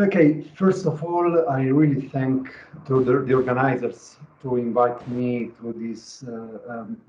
Okay, first of all, I really thank to the organizers to invite me to this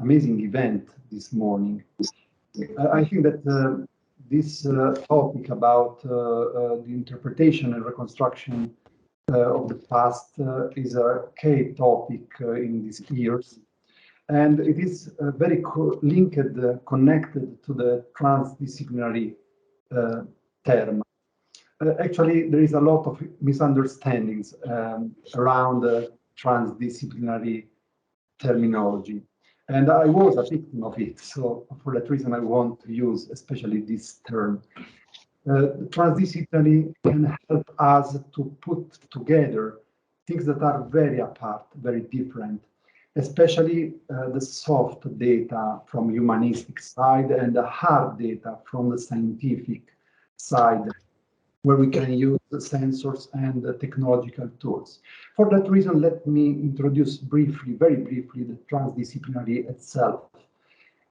amazing event this morning. I think that this topic about the interpretation and reconstruction of the past is a key topic in these years. And it is very linked, connected to the transdisciplinary term. Actually, there is a lot of misunderstandings around transdisciplinary terminology. And I was a victim of it. So for that reason, I want to use especially this term. Transdisciplinary can help us to put together things that are very apart, very different, especially the soft data from humanistic side and the hard data from the scientific side, where we can use the sensors and the technological tools. For that reason, let me introduce briefly, very briefly, the transdisciplinary itself.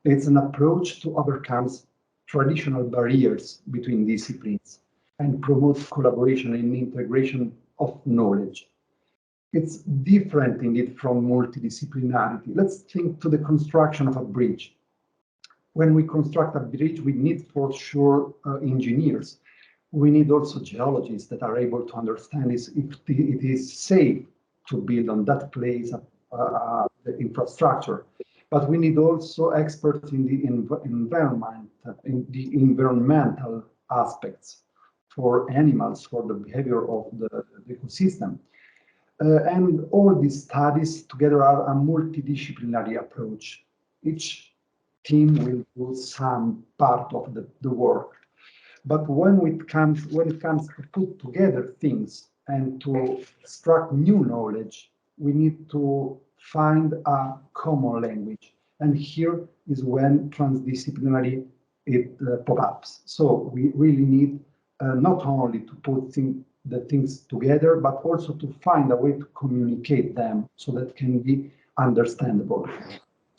It's an approach to overcome traditional barriers between disciplines and promote collaboration and integration of knowledge. It's different indeed from multidisciplinarity. Let's think to the construction of a bridge. When we construct a bridge, we need for sure engineers. We need also geologists that are able to understand if it is safe to build on that place the infrastructure. But we need also experts in the environment, in the environmental aspects for animals, for the behavior of the ecosystem. And all these studies together are a multidisciplinary approach. Each team will do some part of the work. But when it comes to put together things and to extract new knowledge, we need to find a common language. And here is when transdisciplinary pops up. So we really need not only to put the things together, but also to find a way to communicate them so that can be understandable.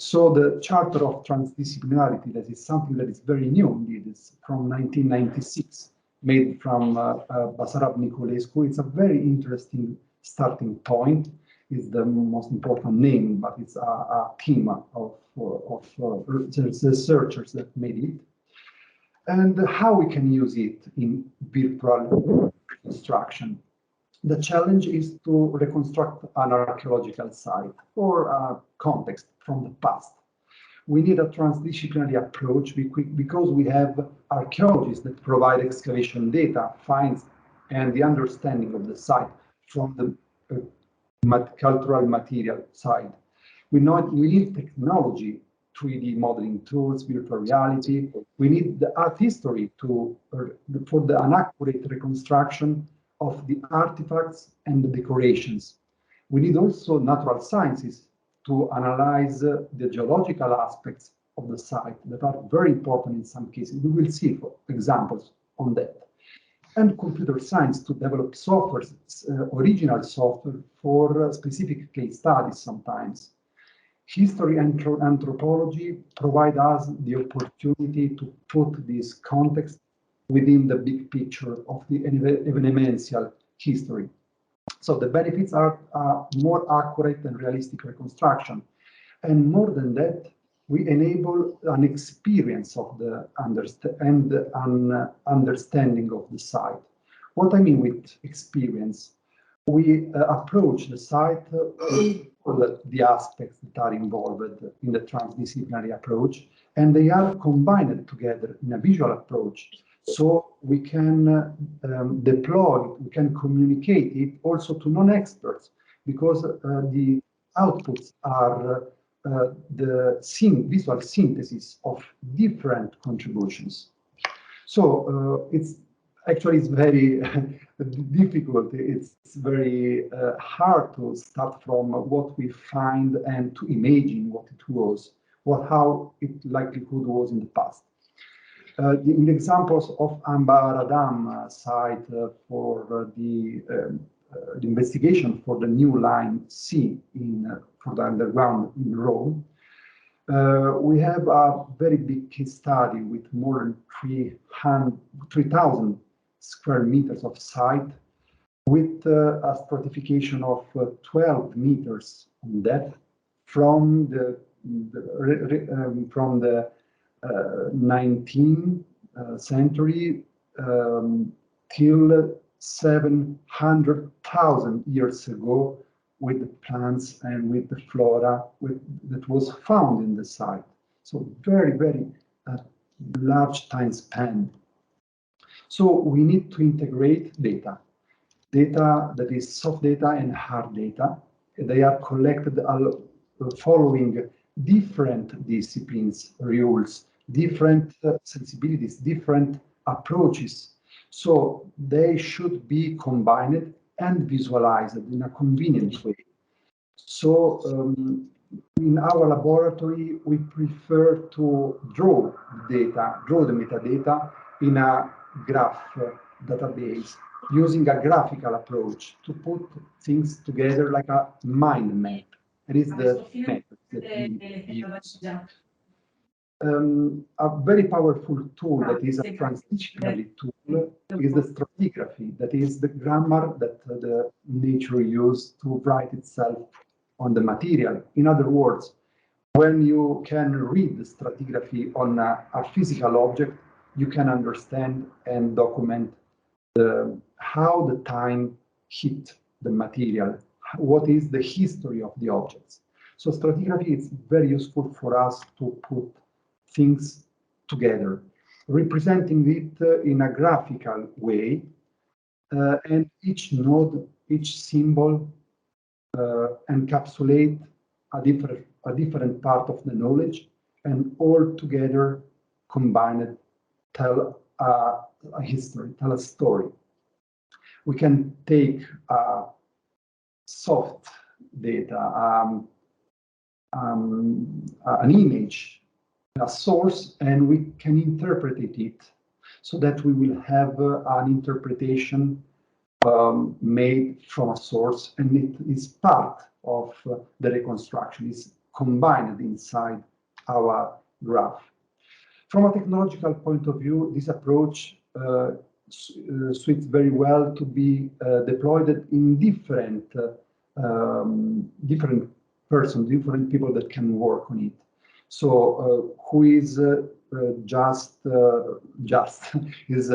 So the Charter of Transdisciplinarity, that is something that is very new indeed, it's from 1996, made from Basarab Niculescu. It's a very interesting starting point. It's the most important name, but it's a team of researchers that made it. And how we can use it in virtual reconstruction. The challenge is to reconstruct an archaeological site or a context from the past. We need a transdisciplinary approach because we have archaeologists that provide excavation data, finds, and the understanding of the site from the cultural material side. We need technology, 3D modeling tools, virtual reality. We need the art history for an accurate reconstruction of the artifacts and the decorations. We need also natural sciences to analyze the geological aspects of the site that are very important in some cases. We will see examples on that. And computer science to develop software, original software for specific case studies sometimes. History and anthropology provide us the opportunity to put this context within the big picture of the evenemential history. So the benefits are more accurate and realistic reconstruction. And more than that, we enable an experience of the understanding of the site. What I mean with experience, we approach the site for the aspects that are involved in the transdisciplinary approach, and they are combined together in a visual approach. So we can deploy, we can communicate it also to non-experts, because the outputs are the visual synthesis of different contributions. So it's very difficult. It's very hard to start from what we find and to imagine what it was, how it likelihood was in the past. In the examples of Ambaradam site for the investigation for the new line C for the underground in Rome, we have a very big case study with more than 3,000 square meters of site with a stratification of 12 meters in depth from the 19th century till 700,000 years ago, with the plants and with the flora that was found in the site. So very, very large time span. So we need to integrate data that is soft data and hard data. They are collected following different disciplines, rules, different sensibilities, different approaches. So they should be combined and visualized in a convenient way. So in our laboratory, we prefer to draw the metadata in a graph database, using a graphical approach to put things together like a mind map. It is the method that we use. A very powerful tool that is a transdisciplinary tool is the stratigraphy, that is the grammar that the nature used to write itself on the material. In other words, when you can read the stratigraphy on a physical object, you can understand and document how the time hit the material, what is the history of the objects. So stratigraphy is very useful for us to put things together, representing it in a graphical way, and each node, each symbol encapsulate a different part of the knowledge, and all together combined tell a history, tell a story. We can take soft data, an image, a source, and we can interpret it so that we will have an interpretation made from a source, and it is part of the reconstruction, is combined inside our graph. From a technological point of view, this approach suits very well to be deployed in different people that can work on it. So who is just is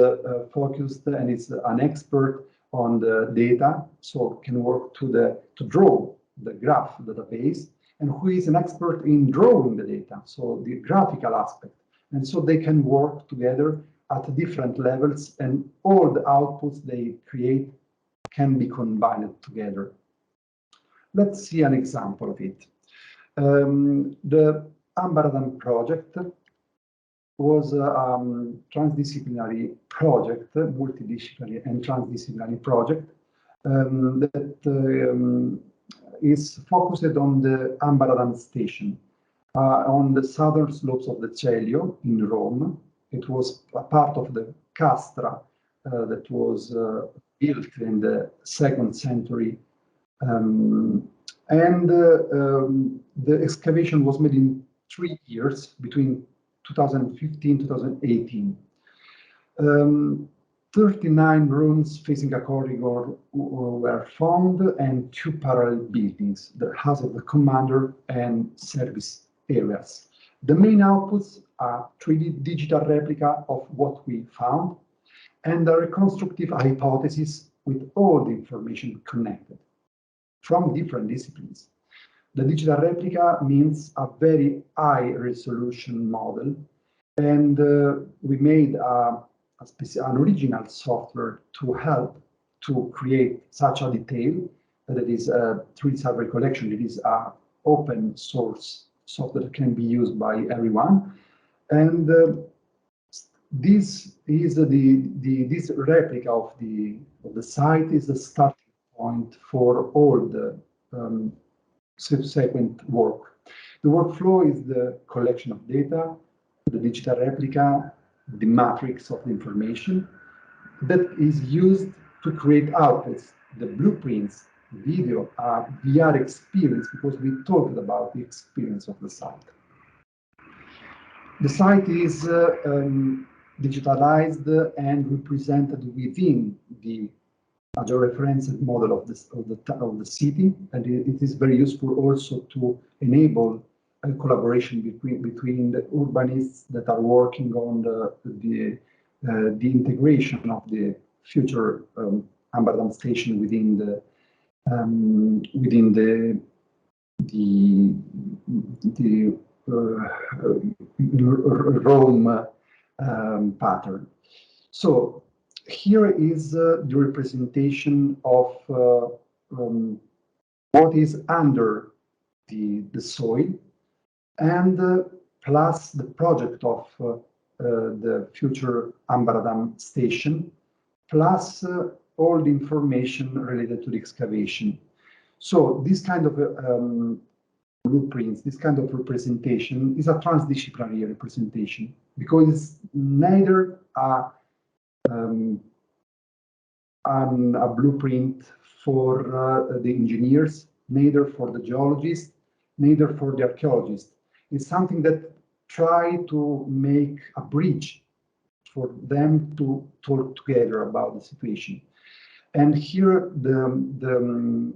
focused and is an expert on the data, so can work to draw the graph database, and who is an expert in drawing the data, so the graphical aspect. And so they can work together at different levels, and all the outputs they create can be combined together. Let's see an example of it. The Ambaradam project was a transdisciplinary project, multidisciplinary and transdisciplinary project that is focused on the Ambaradam station on the southern slopes of the Celio in Rome. It was a part of the castra that was built in the 2nd century, and the excavation was made in 3 years between 2015 to 2018. 39 rooms facing a corridor were found, and 2 parallel buildings, the house of the commander and service areas. The main outputs are 3D digital replica of what we found, and a reconstructive hypothesis with all the information connected from different disciplines. The digital replica means a very high resolution model, and we made an original software to help to create such a detail that is a 3D survey collection. It is an open source software that can be used by everyone, and this is this replica of the site is the starting point for all the subsequent work. The workflow is the collection of data, the digital replica, the matrix of the information that is used to create outputs, the blueprints, video, VR experience, because we talked about the experience of the site. The site is digitalized and represented within the a georeferenced model of the city, and it is very useful also to enable a collaboration between the urbanists that are working on the integration of the future Amsterdam station within the Rome pattern. So here is the representation of what is under the soil, and plus the project of the future Amsterdam station, plus all the information related to the excavation. So this kind of blueprints, this kind of representation is a transdisciplinary representation, because it's neither a blueprint for the engineers, neither for the geologists, neither for the archaeologists. It's something that try to make a bridge for them to talk together about the situation. And here the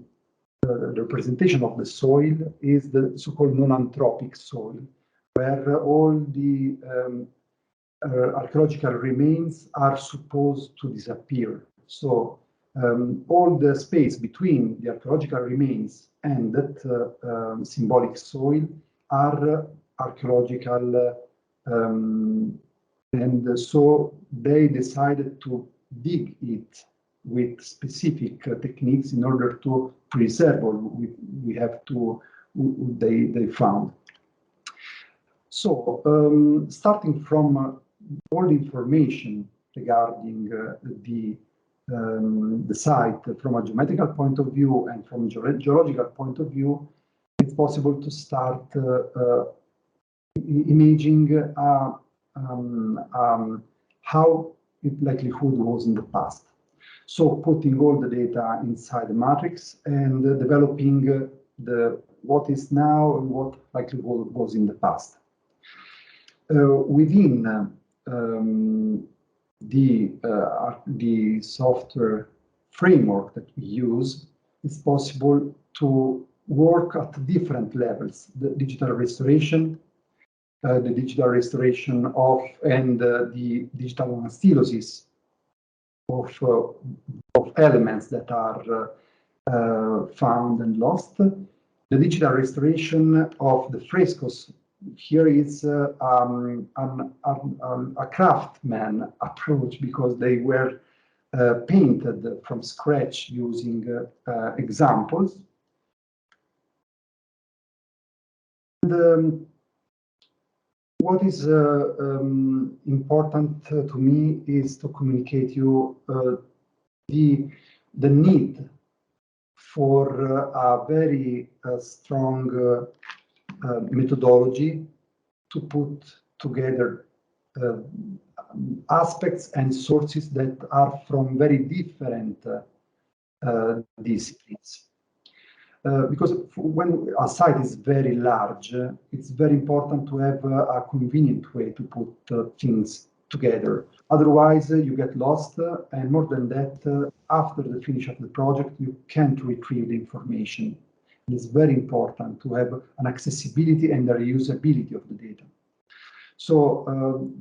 representation of the soil is the so-called non-anthropic soil, where all the archaeological remains are supposed to disappear. So all the space between the archaeological remains and that symbolic soil are archaeological, and so they decided to dig it with specific techniques in order to preserve what they found. So starting from all the information regarding the site from a geometrical point of view and from a geological point of view, it's possible to start imaging how its likelihood was in the past. So putting all the data inside the matrix and developing what is now and what likelihood was in the past. Within the software framework that we use, it's possible to work at different levels: the digital restoration of and the digital anastylosis of elements that are found and lost. The digital restoration of the frescoes. Here is a craftsman approach, because they were painted from scratch using examples. And what is important to me is to communicate you the need for a very strong methodology to put together aspects and sources that are from very different disciplines. Because when a site is very large, it's very important to have a convenient way to put things together. Otherwise, you get lost, and more than that, after the finish of the project, you can't retrieve the information. It's very important to have an accessibility and a reusability of the data. So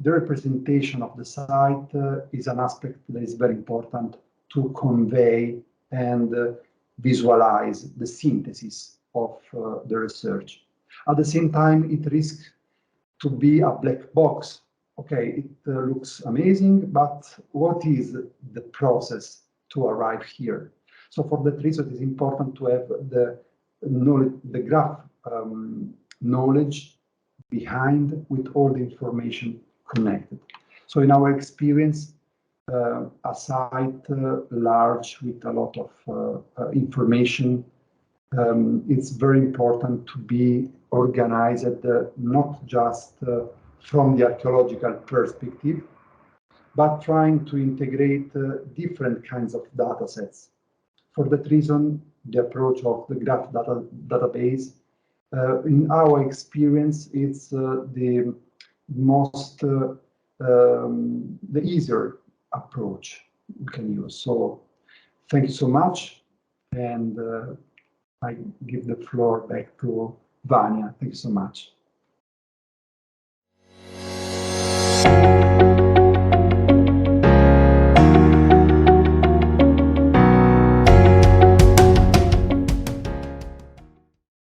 the representation of the site is an aspect that is very important to convey and visualize the synthesis of the research. At the same time, it risks to be a black box. Okay, it looks amazing, but what is the process to arrive here? So for that reason, it is important to have the knowledge, the graph knowledge behind, with all the information connected. So in our experience, a site large with a lot of information, it's very important to be organized not just from the archaeological perspective, but trying to integrate different kinds of data sets. For that reason, the approach of the graph database, in our experience, it's the most, the easier approach you can use. So Thank you so much, and I give the floor back to Vanya. Thank you so much.